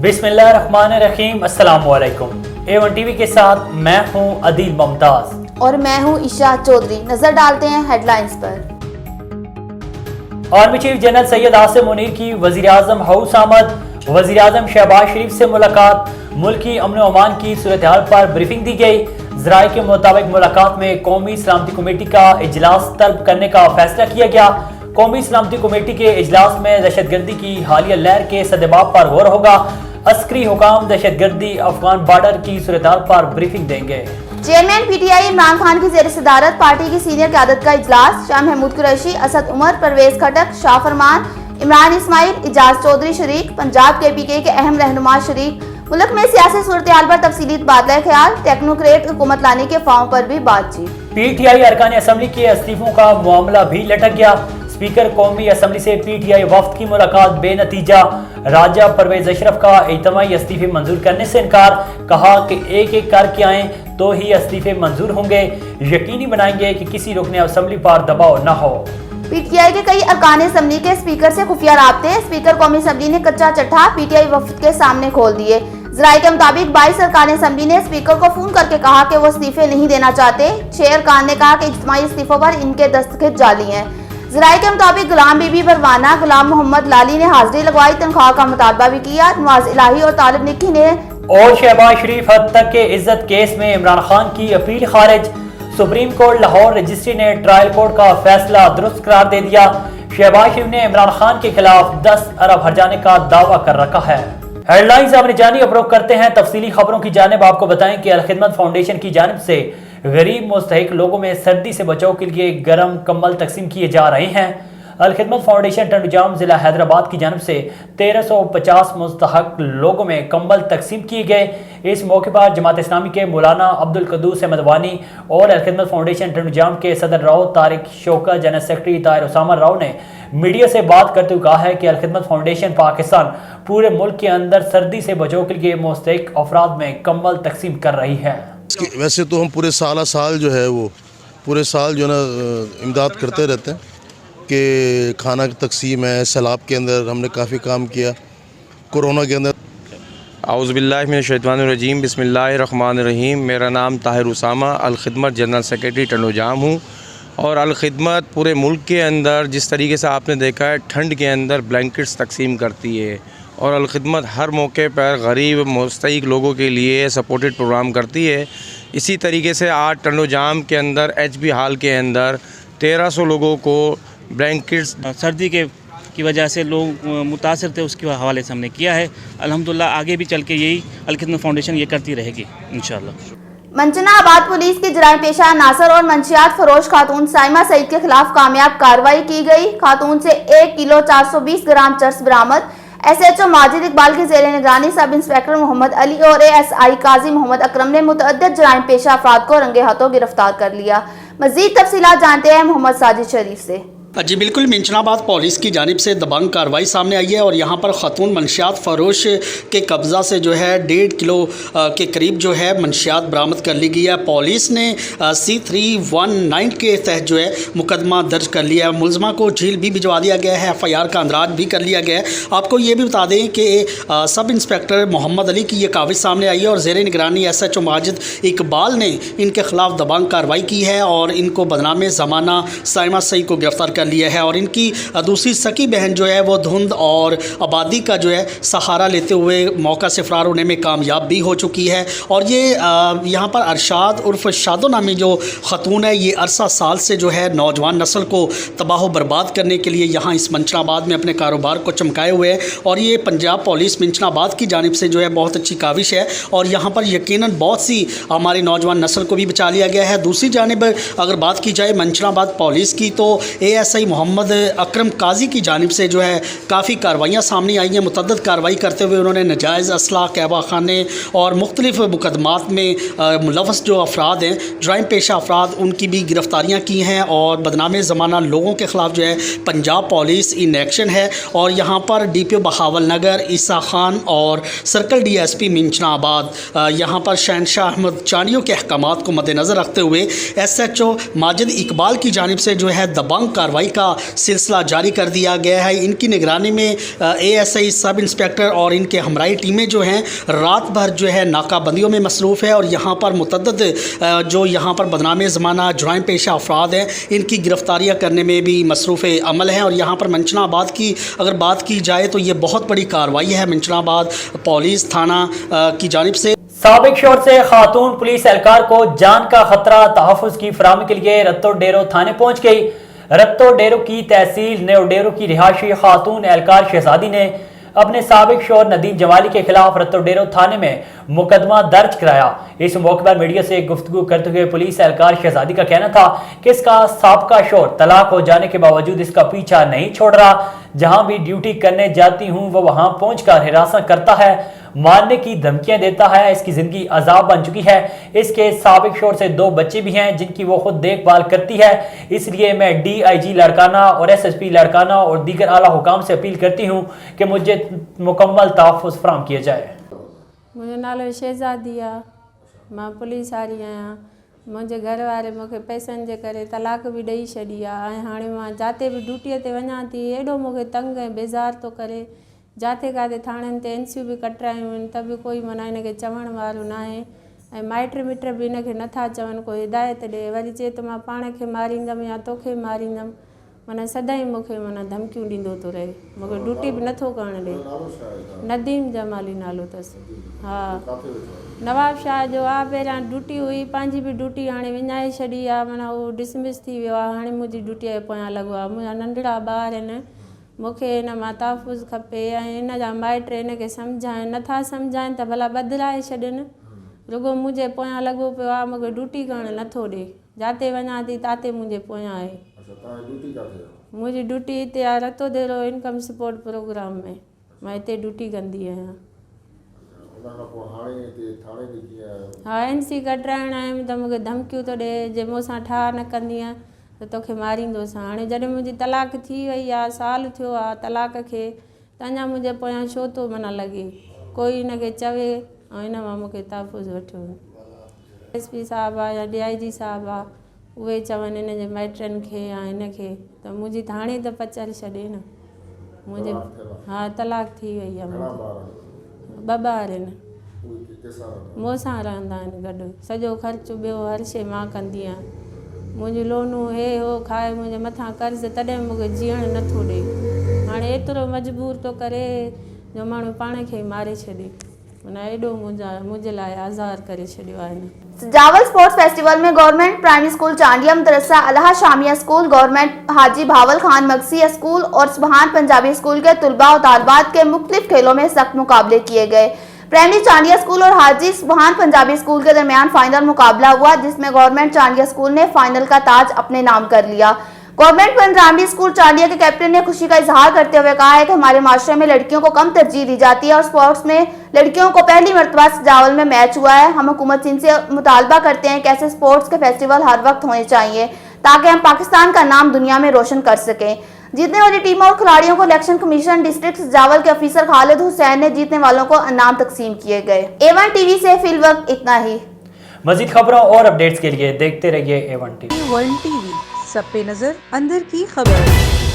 बिस्मिल्लाहिर्रहमानिर्रहीम। अस्सलामुअलैकुम। A1 TV के साथ मैं हूं अदील मुमताज और मैं हूं ईशा चौधरी। नजर डालते हैं हेडलाइंस पर। Army chief general Syed Asim Munir की वजीर आजम हाउस आमद। वजीर आजम शहबाज शरीफ से मुलाकात। मुल्क की अमन व अमान की सूरत हाल पर ब्रीफिंग दी गई। जराये के मुताबिक मुलाकात में कौमी सलामती कमेटी का इजलास तलब करने का फैसला किया गया। कौमी सलामती कमेटी के इजलास में दहशतगर्दी की हालिया लहर के सदेबाब पर गौर होगा। अस्करी हुकाम दहशतगर्दी अफगान बॉर्डर की सूरत हाल पर ब्रीफिंग देंगे। चेयरमैन पीटीआई इमरान खान की जेर सदारत पार्टी की सीनियर क़यादत का इजलास। शाह महमूद कुरैशी, असद उमर, परवेज खटक, शाह फरमान, इमरान इस्माइल, इजाज चौधरी शरीक, पंजाब KPK के अहम रहनुमा शरीक। मुल्क में सियासी सूरत हाल पर तफसीली तबादला ख्याल। टेक्नोक्रेट हुकूमत लाने के अफवाहों पर भी बातचीत। PTI अरकान असम्बली के इस्तीफों का मामला भी लटक गया। स्पीकर कौमी असम्बली से PTI वफ्द की मुलाकात बेनतीजा। राजा परवेज अशरफ का इज्तिमाई इस्तीफे मंजूर करने से इनकार। कहा कि एक एक करके आए तो ही इस्तीफे मंजूर होंगे। यकीनी बनाएंगे कि किसी रुकने असम्बली पर दबाव न हो। PTI के कई अरकान असम्बली के स्पीकर से खुफिया राब्ते। स्पीकर कौमी असम्बली ने कच्चा चट्ठा PTI वफ्द के सामने खोल दिए। जराये के मुताबिक 22 अरकान असम्बली ने स्पीकर को फोन करके कहा कि वो इस्तीफे नहीं देना चाहते। 6 अरकान ने कहा कि इज्तिमाई इस्तीफों पर इनके दस्तखत जाली हैं। जराये के मुताबिक गुलाम बीबी परवाना, गुलाम मोहम्मद लाली ने हाजिरी लगवाई, तनख्वाह का मुतालबा भी किया। नवाज इलाही और तालिब निक्की ने और शहबाज शरीफ हद तक के इज्जत केस में इमरान खान की अपील खारिज। सुप्रीम कोर्ट लाहौर रजिस्ट्री ने ट्रायल कोर्ट का फैसला दुरुस्त करार दे दिया। शहबाज शरीफ ने इमरान खान के खिलाफ 10 अरब हर्जाने का दावा कर रखा है। हेडलाइंस आपने जानी, अब रुख करते हैं तफसीली खबरों की जानिब। आपको बताएं कि अल खिदमत फाउंडेशन की जानिब से गरीब मुस्तहिक लोगों में सर्दी से बचाव के लिए गर्म कम्बल तकसीम किए जा रहे हैं। अल खिदमत फाउंडेशन टंडुजाम जिला हैदराबाद की जानिब से 1350 मुस्तहक लोगों में कम्बल तकसीम किए गए। इस मौके पर जमात इस्लामी के मौलाना अब्दुल कदूस अहमद वानी और अल खिदमत फाउंडेशन टंडुजाम के सदर राव तारिक शौकत, जनरल सेक्रेटरी ताहिर उसामा राव ने मीडिया से बात करते हुए कहा है कि अल खिदमत फाउंडेशन पाकिस्तान पूरे मुल्क के अंदर सर्दी से बचाव के लिए मुस्तहिक अफराद में कम्बल तकसीम कर रही है। वैसे तो हम पूरे साल जो है वो पूरे साल जो ना इमदाद करते रहते हैं कि खाना की तकसीम है। सैलाब के अंदर हमने काफ़ी काम किया, कोरोना के अंदर। आउज़ुबिल्लाहि मिनश्शैतानिर्रजीम, बिस्मिल्लाहिर्रहमानिर्रहीम। मेरा नाम ताहिर उसामा, अल खिदमत जनरल सेक्रेटरी टंडुजाम हूँ। और अल खिदमत पूरे मुल्क के अंदर जिस तरीके से आपने देखा है ठंड के अंदर ब्लैंकेट्स तकसीम करती है और अल खिदमत हर मौके पर गरीब मुस्तहिक लोगों के लिए सपोर्टेड प्रोग्राम करती है। इसी तरीके से आज टंडुजाम के अंदर HB हॉल के अंदर 1300 लोगों को ब्लैंकेट्स सर्दी की वजह से लोग मुतासर थे, उसके हवाले से हमने किया है। अल्हम्दुलिल्लाह आगे भी चल के यही अल खिदमत फाउंडेशन ये करती रहेगी इंशाअल्लाह। मंचना आबाद पुलिस की जराये पेशा नासर और मंशियात फरोश खातून साइमा सईद के खिलाफ कामयाब कार्रवाई की गई। खातून से 1 किलो 420 ग्राम चर्स बरामद। SHO माजिद इकबाल की जेर निगरानी सब इंस्पेक्टर मोहम्मद अली और ASI काजी मोहम्मद अकरम ने मुतअद्दिद जराइम पेशा अफराद को रंगे हाथों गिरफ्तार कर लिया। मजीद तफसीलात जानते हैं मोहम्मद साजिद शरीफ से। जी बिल्कुल, मिंचनाबाद पुलिस की जानिब से दबंग कार्रवाई सामने आई है और यहाँ पर खातून मंशियात फरोश के कब्ज़ा से जो है 1.5 किलो के करीब जो है मंशियात बरामद कर ली गई है। पुलिस ने C319 के तहत जो है मुकदमा दर्ज कर लिया है। मुलजमा को जेल भी भिजवा दिया गया है, FIR का अंदराज भी कर लिया गया है। आपको ये भी बता दें कि सब इंस्पेक्टर मोहम्मद अली की ये काविश सामने आई है और जेर निगरानी SHO माजिद इकबाल ने इनके खिलाफ दबंग कार्रवाई की है और इनको बदनाम ज़माना साइमा सईद को गिरफ्तार कर लिया है। और इनकी दूसरी सकी बहन जो है वो धुंध और आबादी का जो है सहारा लेते हुए मौका से फरार होने में कामयाब भी हो चुकी है। और ये यहाँ पर अरशाद उर्फ शादो नामी जो खतून है, ये अरसा साल से जो है नौजवान नस्ल को तबाह बर्बाद करने के लिए यहाँ इस मंचनाबाद में अपने कारोबार को चमकाए हुए है। और ये पंजाब पुलिस मंचनाबाद की जानिब से जो है बहुत अच्छी काविश है और यहाँ पर यकीनन बहुत सी हमारी नौजवान नस्ल को भी बचा लिया गया है। दूसरी जानिब अगर बात की जाए मंचनाबाद पुलिस की तो ASI मोहम्मद अकरम काजी की जानिब से जो है काफ़ी कार्रवाइयाँ सामने आई हैं। मुतअद्दिद कार्रवाई करते हुए उन्होंने नजायज़ असला, कहवा खाने और मुख्तलिफ मुकदमात में मुलव्वस जो अफराद हैं, जराइम पेशा अफराद, उनकी भी गिरफ्तारियाँ की हैं और बदनाम ज़माना लोगों के ख़िलाफ़ जो है पंजाब पुलिस इन एक्शन है। और यहाँ पर DPO बहावल नगर ईसा खान और सर्कल DSP मिंचनाबाद यहाँ पर शहनशाह अहमद चानियों के अहकामात को मद्देनज़र रखते हुए SHO माजिद इकबाल की जानिब से जो है दबंग कार्रवाई कार्रवाई का सिलसिला जारी कर दिया गया है। इनकी निगरानी में ASI सब इंस्पेक्टर और इनके हमराई टीमें जो हैं रात भर जो है नाकाबंदियों में मसरूफ़ है और यहाँ पर मुतअद्दिद जो यहाँ पर बदनाम ज़माना जुराइम पेशा अफराद हैं इनकी गिरफ्तारियाँ करने में भी मसरूफ़ अमल हैं। और यहाँ पर मंचनाबाद की अगर बात की जाए तो ये बहुत बड़ी कार्रवाई है मंचनाबाद पुलिस थाना की जानिब से। साबिक शोर से खातून पुलिस एहलकार को जान का खतरा, तहफ़्फ़ुज़ की फराहमी के लिए रत्तो डेरो थाने पहुँच गई। रत्तो डेरो की तहसील न्यू डेरो की रिहायशी खातून एहलकार शहजादी ने अपने साबिक शोर नदीम जमाली के खिलाफ रत्तो डेरो थाने में मुकदमा दर्ज कराया। इस मौके पर मीडिया से गुफ्तगू करते हुए पुलिस एहलकार शहजादी का कहना था कि इसका साबका शोर तलाक हो जाने के बावजूद इसका पीछा नहीं छोड़ रहा। जहां भी ड्यूटी करने जाती हूं वो वहां पहुंचकर हिरासत करता है, मारने की धमकियां देता है। इसकी जिंदगी अजाब बन चुकी है। इसके साबिक शोर से 2 बच्चे भी हैं जिनकी वो खुद देखभाल करती है। इसलिए मैं DIG लाड़काना और SSP लाड़काना और दीगर आला हुकाम से अपील करती हूँ कि मुझे मुकम्मल तहफ़्फ़ुज़ फराहम किया जाए। मुझो नालो शहजादी आहे, मां पुलिस वारी आहियां। मुंहिंजे घर वारे मूंखे पैसनि जे करे तलाक बि ॾेई छॾी आहे ऐं हाणे मां जाते बि ड्यूटीअ ते वञां थी एॾो मूंखे तंग ऐं बेज़ार थो करे। जाते काथे थाणनि ते NCU बि कटरायूं आहिनि त बि कोई माना हिनखे चवण वारो न आहे ऐं माइट मिट बि हिनखे नथा चवनि, कोई हिदायत ॾिए। वरी चए त मां पाण खे मारींदमि या तोखे मारींदमि, माना सदाईं मूंखे माना धमकियूं ॾींदो थो रहे। मूंखे ड्यूटी बि नथो करणु ॾिए। नदीम जमाली नालो अथसि। हा, नवाब शाह जो आहे। पहिरियां ड्यूटी हुई, पंहिंजी बि ड्यूटी हाणे विञाए छॾी आहे, माना उहो डिसमिस थी वियो आहे। हाणे मुंहिंजी ड्यूटीअ जे पोयां लॻो आहे। मुंहिंजा नंढड़ा ॿार आहिनि, मूंखे हिन मां तहफ़्फ़ुज़ खपे ऐं हिन जा माइट हिनखे सम्झाइनि, नथा सम्झाइनि त भला बदिलाए छॾनि। रुॻो मुंहिंजे पोयां लॻो पियो आहे, मूंखे ड्यूटी करणु नथो ॾिए। जाते वञां थी ताते मुंहिंजे पोयां आहे। मुंहिंजी ड्यूटी हिते आहे रतो डेरो इनकम सपोर्ट प्रोग्राम में, मां हिते ड्यूटी कंदी आहियां। हा, NC कटराइण आयमि त मूंखे धमकियूं थो ॾिए, जे मूंसां ठा न कंदीअ त तोखे मारींदोसि। हाणे जॾहिं मुंहिंजी तलाक थी वई आहे, साल थियो आहे तलाक खे, त अञा मुंहिंजे पोयां छो थो माना लॻे। कोई हिनखे चवे ऐं हिन मां मूंखे तहफ़्फ़ुज़ वठो। SP साहिबु आहे या DIG साहिबु आहे, उहे चवनि हिन जे माइटनि खे या हिनखे, त मुंहिंजी त हाणे त पचर छॾे न। मुंहिंजे हा तलाक थी वई आहे। मुंहिंजी 2 ॿार आहिनि, मूंसां रहंदा आहिनि गॾु। सॼो ख़र्चु ॿियो हर शइ मां कंदी आहियां। मुंहिंजी लोनूं हे हो खाए मुंहिंजे मथां कर्ज़, तॾहिं मूंखे जीअण नथो ॾिए। हाणे एतिरो मजबूर थो करे जो माण्हू पाण खे मारे छॾे। माना एॾो मुंहिंजे लाइ आज़ार करे छॾियो आहे। जावल स्पोर्ट्स फेस्टिवल में गवर्नमेंट प्राइमरी स्कूल चांडिया, मदरसा अलहा शामिया स्कूल, गवर्नमेंट हाजी भावल खान मगसी स्कूल और सुबहान पंजाबी स्कूल के तुलबा और तालबात के मुख्तलिफ खेलों में सख्त मुकाबले किए गए। प्राइमरी चांडिया स्कूल और हाजी सुबहान पंजाबी स्कूल के दरमियान फाइनल मुकाबला हुआ, जिसमें गवर्नमेंट चांडिया स्कूल ने फाइनल का ताज अपने नाम कर लिया। गवर्नमेंट प्राइमरी स्कूल चांडिया के कैप्टन ने खुशी का इजहार करते हुए कहा है कि हमारे माशरे में लड़कियों को कम तरजीह दी जाती है और स्पोर्ट्स में लड़कियों को पहली मरतबा जावल में मैच हुआ है। हम हुकूमत सिंध से मुतालबा करते हैं कि ऐसे स्पोर्ट्स के फेस्टिवल हर वक्त होने चाहिए ताकि हम पाकिस्तान का नाम दुनिया में रोशन कर सकें। जीतने वाली टीमों और खिलाड़ियों को इलेक्शन कमीशन डिस्ट्रिक्ट जावल के ऑफिसर खालिद हुसैन ने जीतने वालों को इनाम तकसीम किए गए। A1 TV से फिलवक्त इतना ही। मजीद खबरों और अपडेट्स के लिए देखते रहिए A1 TV। A1 TV, सब पे नजर, अंदर की खबर।